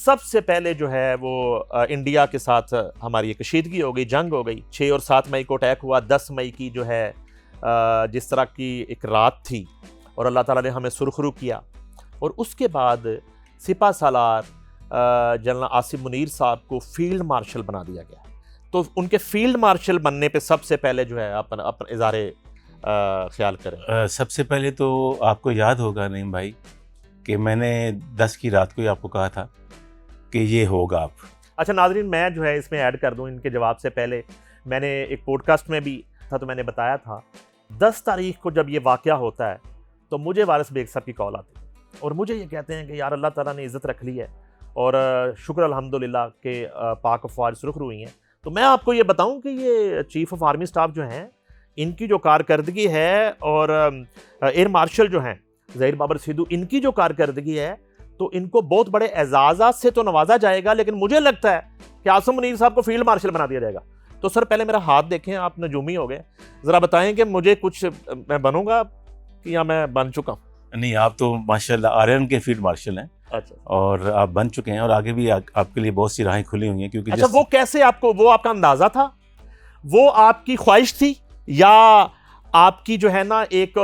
सबसे पहले जो है वो इंडिया के साथ हमारी एक कशीदगी हो गई, जंग हो गई। 6 और 7 मई को अटैक हुआ। 10 मई की जो है जिस तरह की एक रात थी और अल्लाह ताला ने हमें सुरखरू किया। और उसके बाद सिपा सालार जनरल आसिम मुनीर साहब को फील्ड मार्शल बना दिया गया। तो उनके फील्ड मार्शल बनने पे सबसे पहले जो है अपन इज़ारे ख्याल करें। सबसे पहले तो आपको याद होगा नईम भाई कि मैंने 10 की रात को ही आपको कहा था कि ये होगा आप। अच्छा नाज़रीन, मैं जो है इसमें ऐड कर दूं इनके जवाब से पहले, मैंने एक पॉडकास्ट में भी था तो मैंने बताया था 10 तारीख को जब ये वाक़या होता है तो मुझे वारिस बेग साहब की कॉल आती है और मुझे ये कहते हैं कि यार अल्लाह ताला ने इज़्ज़त रख ली है और शुक्र अल्हम्दुलिल्लाह के पाक अफ़वाज सुरखरू हुई हैं। तो मैं आपको ये बताऊं कि ये चीफ़ ऑफ आर्मी स्टाफ जो हैं इनकी जो कारकर्दगी है और एयर मार्शल जो हैं ज़हीर बाबर सिद्धू, इनकी जो कारकर्दगी है तो इनको बहुत बड़े एजाज़ात से तो नवाजा जाएगा, लेकिन मुझे लगता है कि आसिम मुनीर साहब को फील्ड मार्शल बना दिया जाएगा। तो सर पहले मेरा हाथ देखें, आप नजूमी हो गए, ज़रा बताएं कि मुझे कुछ मैं बनूंगा कि या मैं बन चुका हूँ? नहीं, आप तो माशाल्लाह आर्यन के फील्ड मार्शल हैं। अच्छा। और आप बन चुके हैं और आगे भी आपके लिए बहुत सी राहें खुली हुई हैं क्योंकि अच्छा, वो कैसे आपको, वो आपका अंदाजा था, वो आपकी ख्वाहिश थी या आपकी जो है ना एक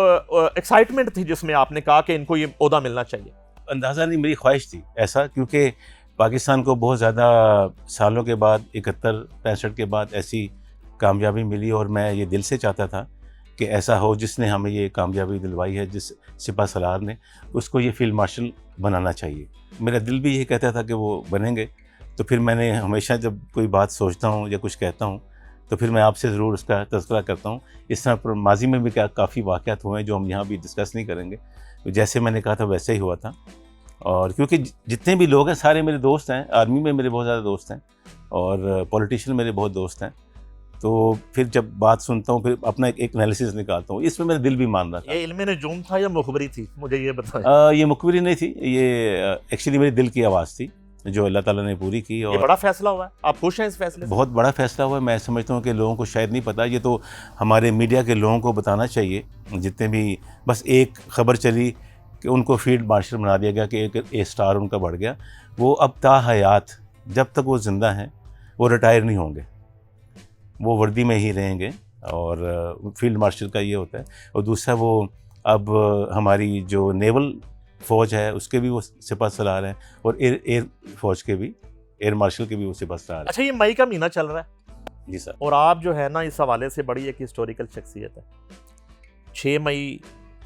एक्साइटमेंट थी जिसमें आपने कहा कि इनको ये ओहदा मिलना चाहिए? अंदाज़ा नहीं, मेरी ख्वाहिश थी ऐसा, क्योंकि पाकिस्तान को बहुत ज़्यादा सालों के बाद 71-65 के बाद ऐसी कामयाबी मिली और मैं ये दिल से चाहता था कि ऐसा हो जिसने हमें ये कामयाबी दिलवाई है, जिस सिपा सलार ने, उसको ये फील्ड मार्शल बनाना चाहिए। मेरा दिल भी ये कहता था कि वो बनेंगे। तो फिर मैंने हमेशा जब कोई बात सोचता हूँ या कुछ कहता हूँ तो फिर मैं आपसे ज़रूर उसका तज़किरा करता हूँ। इस तरह माजी में भी काफ़ी वाक़यात हुए हैं जो हम यहाँ भी डिस्कस नहीं करेंगे। तो जैसे मैंने कहा था वैसे ही हुआ था। और क्योंकि जितने भी लोग हैं सारे मेरे दोस्त हैं, आर्मी में मेरे बहुत ज़्यादा दोस्त हैं और पॉलिटिशियन मेरे बहुत दोस्त हैं। तो फिर जब बात सुनता हूँ फिर अपना एक एनालिसिस निकालता हूँ। इसमें मेरा दिल भी मान रहा था। ये इल्म नजूम था या मुखबरी थी, मुझे ये बताएं। ये मुखबरी नहीं थी, ये एक्चुअली मेरे दिल की आवाज़ थी जो अल्लाह ताला ने पूरी की। और ये बड़ा फैसला हुआ है, आप खुश हैं इस फैसले से? बहुत बड़ा फैसला हुआ है। मैं समझता हूँ कि लोगों को शायद नहीं पता, ये तो हमारे मीडिया के लोगों को बताना चाहिए। जितने भी, बस एक खबर चली कि उनको फील्ड मार्शल बना दिया गया कि एक ए स्टार उनका बढ़ गया। वो अब ताहयात जब तक वो ज़िंदा हैं वो रिटायर नहीं होंगे, वो वर्दी में ही रहेंगे। और फील्ड मार्शल का ये होता है। और दूसरा, वो अब हमारी जो नेवल फ़ौज है उसके भी वो सिपा सलार हैं और एयर फ़ौज के भी, एयर मार्शल के भी वो सिपा सलार हैं। अच्छा, ये मई का महीना चल रहा है जी सर। और आप जो है ना इस हवाले से बड़ी एक हिस्टोरिकल शख्सियत है। 6 मई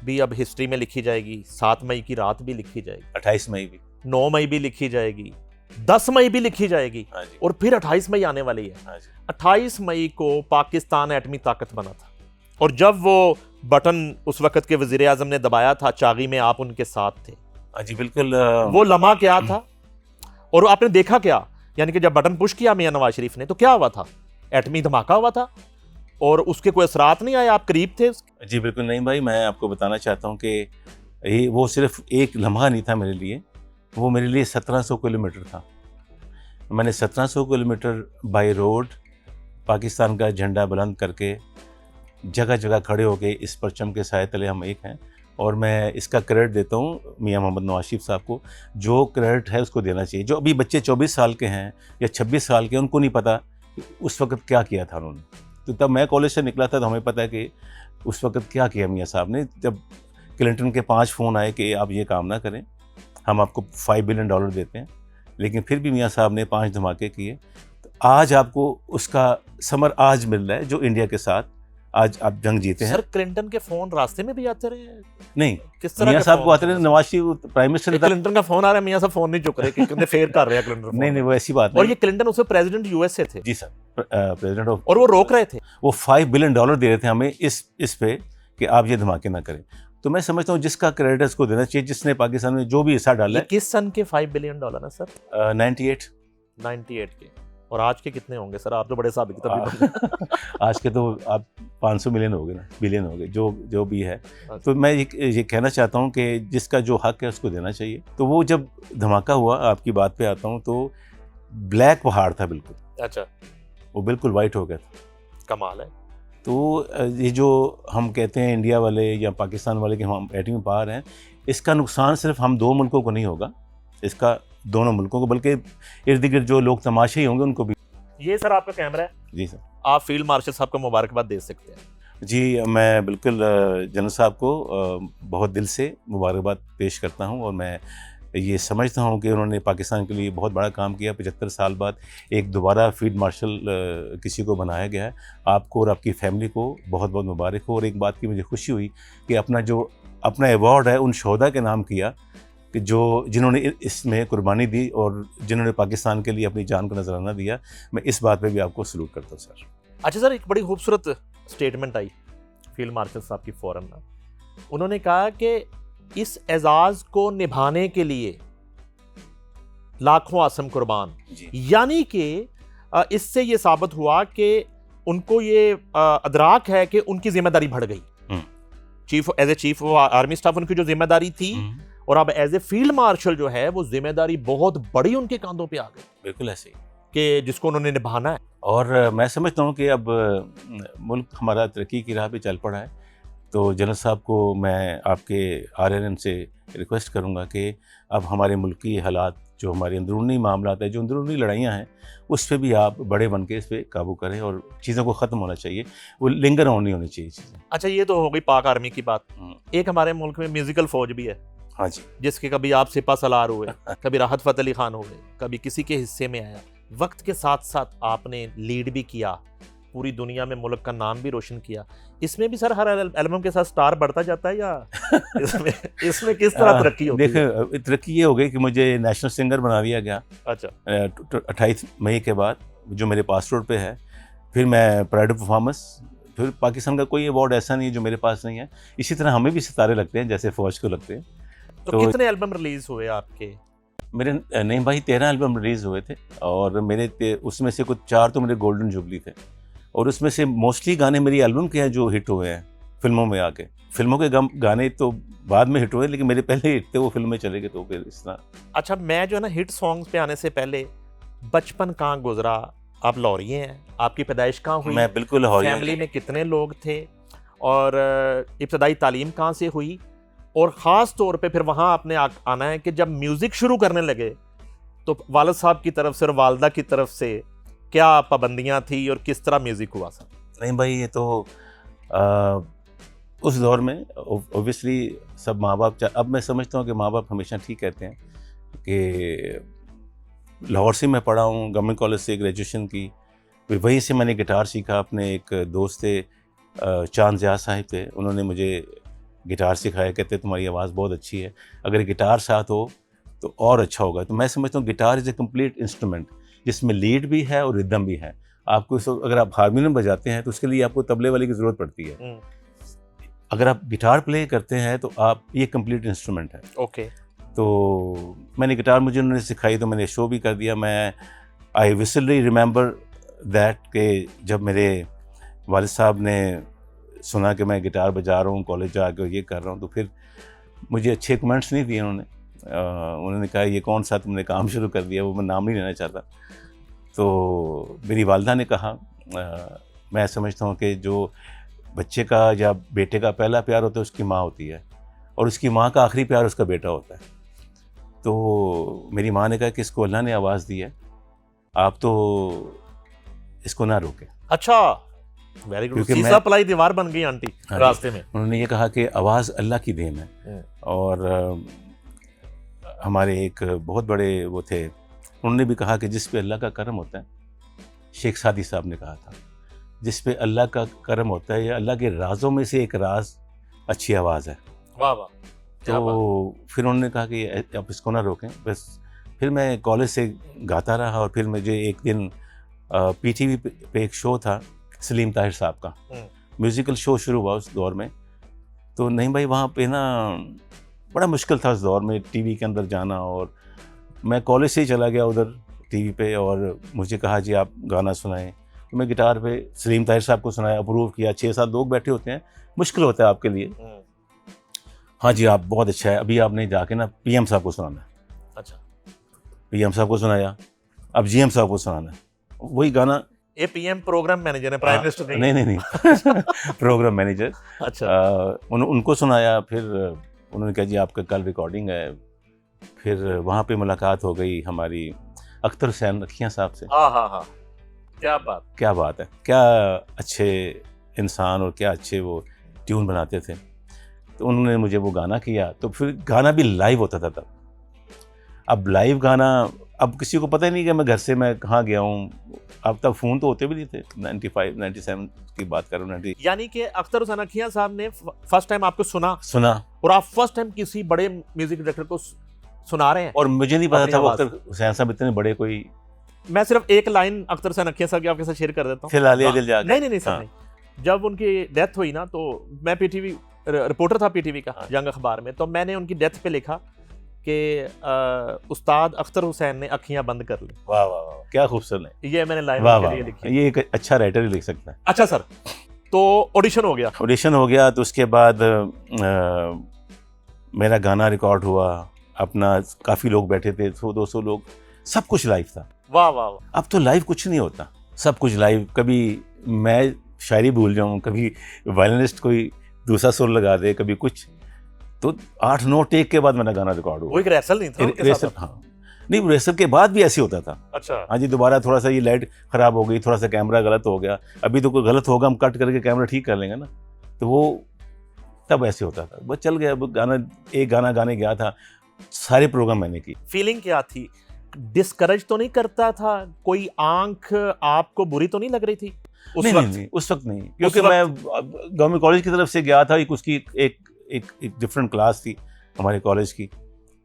भी अब हिस्ट्री में लिखी जाएगी, 7 मई की रात भी लिखी जाएगी, 28 मई भी, 9 मई भी लिखी जाएगी, 10 मई भी लिखी जाएगी और फिर 28 मई आने वाली है। 28 मई को पाकिस्तान एटमी ताकत बना था और जब वो बटन उस वक्त के वजीर आजम ने दबाया था चागी में, आप उनके साथ थे। जी बिल्कुल। वो लम्हा क्या था और आपने देखा क्या? यानी कि जब बटन पुश किया मियां नवाज शरीफ ने तो क्या हुआ था? एटमी धमाका हुआ था और उसके कोई असरात नहीं आए, आप करीब थे उसके? जी बिल्कुल नहीं भाई, मैं आपको बताना चाहता हूँ कि ये वो सिर्फ एक लम्हा नहीं था मेरे लिए, वो मेरे लिए 1700 किलोमीटर था। मैंने 1700 किलोमीटर बाय रोड पाकिस्तान का झंडा बुलंद करके जगह जगह खड़े हो गए। इस परचम के साए तले हम एक हैं और मैं इसका क्रेडिट देता हूँ मियां मोहम्मद नवाज शरीफ साहब को। जो क्रेडिट है उसको देना चाहिए। जो अभी बच्चे 24 साल के हैं या 26 साल के, उनको नहीं पता उस वक्त क्या किया था उन्होंने। तो तब मैं कॉलेज से निकला था तो हमें पता है कि उस वक्त क्या किया मियां साहब ने। जब क्लिंटन के 5 फ़ोन आए कि आप ये काम ना करें, हम आपको $5 बिलियन देते हैं, लेकिन फिर भी मियां साहब ने 5 धमाके किए। तो आज आपको उसका समर आज मिल रहा है जो इंडिया के साथ आज आप जंग जीते हैं। सर क्लिंटन के फोन रास्ते में भी आते रहे? नहीं, किस तरह मियां साहब को आते रहे। नवाज शरीफ प्राइम मिनिस्टर था, क्लिंटन का फोन आ रहा है, मियां साहब फोन नहीं चुक रहे, कितने फेयर कर रहे हैं क्लिंटन। नहीं वो ऐसी बात और नहीं। ये क्लिंटन उससे प्रेसिडेंट यूएसए थे। जी सर, प्रेसिडेंट ऑफ, और वो रोक रहे थे। वो $5 बिलियन दे रहे थे हमें इस पे कि आप ये धमाके ना करें। तो मैं समझता हूँ जिसका क्रेडिट है उसको देना चाहिए, जिसने पाकिस्तान में जो भी हिस्सा डाला है। किस सन के $5 बिलियन है सर? 98 के। और आज के कितने होंगे सर? आप तो बड़े साबित तभी आज के तो आप 500 मिलियन हो गए ना, बिलियन हो गए, जो भी है। तो मैं ये कहना चाहता हूँ कि जिसका जो हक है उसको देना चाहिए। तो वो जब धमाका हुआ, आपकी बात पे आता हूँ, तो ब्लैक पहाड़ था बिल्कुल। अच्छा, वो बिल्कुल वाइट हो गया था। कमाल है। तो ये जो हम कहते हैं इंडिया वाले या पाकिस्तान वाले कि हम एटमी पावर हैं, इसका नुकसान सिर्फ हम 2 मुल्कों को नहीं होगा, इसका दोनों मुल्कों को, बल्कि इर्द गिर्द जो लोग तमाशे ही होंगे उनको भी। ये सर आपका कैमरा है, जी सर। आप फील्ड मार्शल साहब को मुबारकबाद दे सकते हैं। जी, मैं बिल्कुल जनरल साहब को बहुत दिल से मुबारकबाद पेश करता हूँ, और मैं ये समझता हूँ कि उन्होंने पाकिस्तान के लिए बहुत बड़ा काम किया। 75 साल बाद एक दोबारा फील्ड मार्शल किसी को बनाया गया है। आपको और आपकी फैमिली को बहुत बहुत मुबारक हो। और एक बात की मुझे खुशी हुई कि अपना अवार्ड है उन शोहदा के नाम किया कि जिन्होंने इसमें कुर्बानी दी और जिन्होंने पाकिस्तान के लिए अपनी जान को नजराना दिया। मैं इस बात पे भी आपको सलूट करता हूँ सर। अच्छा सर, एक बड़ी खूबसूरत स्टेटमेंट आई फील्ड मार्शल साहब की फौरन ना, उन्होंने कहा कि इस एजाज को निभाने के लिए लाखों आसम कुर्बान। यानी कि इससे ये साबित हुआ कि उनको ये अदराक है कि उनकी जिम्मेदारी बढ़ गई। As a chief army staff उनकी जो जिम्मेदारी थी, और अब एज ए फील्ड मार्शल जो है वो जिम्मेदारी बहुत बड़ी उनके कांधों पे आ गई। बिल्कुल ऐसे ही कि जिसको उन्होंने निभाना है। और मैं समझता हूँ कि अब मुल्क हमारा तरक्की की राह पे चल पड़ा है। तो जनरल साहब को मैं आपके RNN से रिक्वेस्ट करूँगा कि अब हमारे मुल्क की हालात, जो हमारे अंदरूनी मामलात है, जो अंदरूनी लड़ाइयाँ हैं, उस पर भी आप बड़े बन के इस पर काबू करें और चीज़ों को ख़त्म होना चाहिए, वो लिंगर ऑन नहीं होनी चाहिए चीज़ें। अच्छा, ये तो हो गई पाक आर्मी की बात। एक हमारे मुल्क में म्यूजिकल फौज भी है। हाँ जी। जिसके कभी आप सिपा सलार हुए, कभी राहत फ़तेह अली खान हुए, कभी किसी के हिस्से में आया। वक्त के साथ साथ आपने लीड भी किया, पूरी दुनिया में मुल्क का नाम भी रोशन किया। इसमें भी सर हर एल्बम के साथ स्टार बढ़ता जाता है, या इसमें किस तरह तरक्की होती है? देखिए, तरक्की ये हो गई कि मुझे नेशनल सिंगर बना दिया गया। अच्छा। 28 मई के बाद, जो मेरे पासपोर्ट पे है। फिर मैं प्राइड ऑफ परफॉर्मेंस, फिर पाकिस्तान का कोई अवार्ड ऐसा नहीं है जो मेरे पास नहीं है। इसी तरह हमें भी सितारे लगते हैं जैसे फौज को लगते हैं। तो कितने एल्बम रिलीज हुए आपके? मेरे नहीं भाई 13 एल्बम रिलीज़ हुए थे, और मेरे उसमें से कुछ 4 तो मेरे गोल्डन जुबली थे, और उसमें से मोस्टली गाने मेरी एल्बम के हैं जो हिट हुए हैं फिल्मों में आके। फिल्मों के गाने तो बाद में हिट हुए, लेकिन मेरे पहले हिट थे, वो फिल्म में चले गए, तो फिर इस तरह। अच्छा, मैं जो है ना हिट सॉन्ग्स पे आने से पहले, बचपन कहाँ गुजरा, आप लाहौरिये हैं, आपकी पैदाइश कहाँ हुई? मैं बिल्कुल लाहौरी। फैमिली में कितने लोग थे, और इब्तदाई तालीम कहाँ से हुई, और ख़ास तौर पे फिर वहाँ आपने आना है कि जब म्यूज़िक शुरू करने लगे तो वालिद साहब की तरफ से और वालदा की तरफ से क्या पाबंदियाँ थी और किस तरह म्यूज़िक हुआ सर? नहीं भाई, ये तो उस दौर में ओबियसली सब माँ बाप, अब मैं समझता हूँ कि माँ बाप हमेशा ठीक कहते हैं कि लाहौर से मैं पढ़ा हूँ, गवर्नमेंट कॉलेज से ग्रेजुएशन की, फिर वहीं से मैंने गिटार सीखा। अपने एक दोस्त थे चांद ज़िया साहिब थे, उन्होंने मुझे गिटार सिखाया। कहते तुम्हारी आवाज़ बहुत अच्छी है, अगर गिटार साथ हो तो और अच्छा होगा। तो मैं समझता हूँ guitar is A complete instrument, जिसमें लीड भी है और रिदम भी है। आपको अगर आप हारमोनियम बजाते हैं तो उसके लिए आपको तबले वाले की ज़रूरत पड़ती है। अगर आप गिटार प्ले करते हैं तो आप, ये कम्प्लीट इंस्ट्रूमेंट है। ओके। तो मैंने गिटार, मुझे उन्होंने सिखाई, तो मैंने शो भी कर दिया। आई विसुअली रिमेंबर दैट कि जब मेरे वालिद साहब ने सुना कि मैं गिटार बजा रहा हूँ, कॉलेज जाकर ये कर रहा हूँ, तो फिर मुझे अच्छे कमेंट्स नहीं दिए उन्होंने। उन्होंने कहा ये कौन सा तुमने काम शुरू कर दिया, वो मैं नाम नहीं लेना चाहता। तो मेरी वालदा ने कहा, मैं समझता हूँ कि जो बच्चे का या बेटे का पहला प्यार होता है उसकी माँ होती है, और उसकी माँ का आखिरी प्यार उसका बेटा होता है। तो मेरी माँ ने कहा कि इसको अल्लाह ने आवाज़ दी है, आप तो इसको ना रोकें। अच्छा, वेरी गुड। सीसा पलाई दीवार बन गई आंटी रास्ते में। उन्होंने ये कहा कि आवाज़ अल्लाह की देन है। और हमारे एक बहुत बड़े वो थे, उन्होंने भी कहा कि जिस पे अल्लाह का करम होता है, शेख सादी साहब ने कहा था, जिस पे अल्लाह का करम होता है, या अल्लाह के राजों में से एक राज अच्छी आवाज़ है। वाह वाह। तो फिर उन्होंने कहा कि आप इसको ना रोकें। बस फिर मैं कॉलेज से गाता रहा, और फिर मुझे एक दिन PTV पे एक शो था सलीम ताहिर साहब का, म्यूज़िकल शो शुरू हुआ उस दौर में। तो नहीं भाई, वहाँ पे ना बड़ा मुश्किल था उस दौर में टीवी के अंदर जाना, और मैं कॉलेज से ही चला गया उधर टीवी पे, और मुझे कहा जी आप गाना सुनाएं। तो मैं गिटार पे सलीम ताहिर साहब को सुनाया, अप्रूव किया। 6-7 लोग बैठे होते हैं, मुश्किल होता है आपके लिए। हाँ जी, आप बहुत अच्छा है, अभी आपने जाके ना PM साहब को सुनाना है। अच्छा। PM साहब को सुनाया, अब GM साहब को सुनाना है, वही गाना। ये PM प्रोग्राम मैनेजर है, प्राइम मिनिस्टर नहीं प्रोग्राम मैनेजर। अच्छा। उनको सुनाया। फिर उन्होंने कहा जी आपका कल रिकॉर्डिंग है, फिर वहाँ पे मुलाकात हो गई हमारी अख्तर हुसैन अखियाँ साहब से। हाँ हाँ हाँ, क्या बात। क्या बात है, क्या अच्छे इंसान और क्या अच्छे वो ट्यून बनाते थे। तो उन्होंने मुझे वो गाना किया, तो फिर गाना भी लाइव होता था तब। अब लाइव गाना, अब किसी को पता ही नहीं कि मैं घर से मैं कहाँ गया हूँ। अब तब फ़ोन तो होते भी नहीं थे, 95 97 की बात कर रहा हूँ। यानी कि अख्तर हुसैन अखियां साहब ने फर्स्ट टाइम आपको सुना और आप फर्स्ट टाइम किसी बड़े म्यूजिक डायरेक्टर को सुना रहे हैं। और मुझे नहीं पता अपनी था वो आवाज़ अख्तर हुसैन साहब इतने बड़े कोई। मैं सिर्फ एक लाइन अख्तर हुसैन अखियां साहब की आपके साथ शेयर कर देता हूँ। फिलहाल ये दिल जाके। नहीं सर, नहीं। जब उनकी डेथ हुई ना, तो मैं पीटीवी रिपोर्टर था, पीटीवी का जंग अखबार में, तो मैंने उनकी डेथ पे लिखा कि उस्ताद अख्तर हुसैन ने अखियां बंद कर ली। वाह वाह वाह, क्या खूबसूरत है ये मैंने लाइन वाह के वाह लिए वाह, लिखी। ये एक अच्छा राइटर ही लिख सकता है। अच्छा सर, तो ऑडिशन हो गया। ऑडिशन हो गया, तो उसके बाद मेरा गाना रिकॉर्ड हुआ। अपना काफ़ी लोग बैठे थे, 100-200 लोग, सब कुछ लाइव था। वाह वाह वाह। अब तो लाइव कुछ नहीं होता, सब कुछ लाइव। कभी मैं शायरी भूल जाऊँ, कभी वायलिनिस्ट कोई दूसरा सुर लगा दे, कभी कुछ। तो 8-9 टेक के बाद मेरा गाना रिकॉर्ड हुआ। वो एक रिहर्सल नहीं था उनके साथ? रिहर्सल, हाँ नहीं, रिहर्सल के बाद भी ऐसे होता था। अच्छा। हाँ जी, दोबारा थोड़ा सा ये लाइट ख़राब हो गई, थोड़ा सा कैमरा गलत हो गया, अभी तो कोई गलत होगा हम कट करके कैमरा ठीक कर लेंगे ना। तो वो तब ऐसे होता था, बस चल गया। गाना, एक गाना गाने गया था, सारे प्रोग्राम मैंने की। फीलिंग क्या थी? डिस्करेज तो नहीं करता था कोई? आंख आपको बुरी तो नहीं लग रही थी उस वक्त? नहीं, उस वक्त नहीं, क्योंकि मैं गवर्नमेंट कॉलेज की तरफ से गया था। उसकी एक डिफरेंट क्लास थी हमारे कॉलेज की,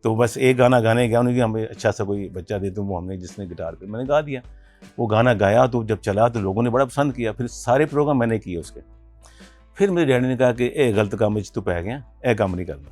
तो बस एक गाना गाने गया, उन्होंने हमें अच्छा सा कोई बच्चा दे दो, वो हमने जिसने गिटार पे, मैंने गा दिया। वो गाना गाया, तो जब चला तो लोगों ने बड़ा पसंद किया। फिर सारे प्रोग्राम मैंने किए उसके। फिर मेरे डैडी ने कहा कि ए गलत काम में तू पै गया, ए काम नहीं करना।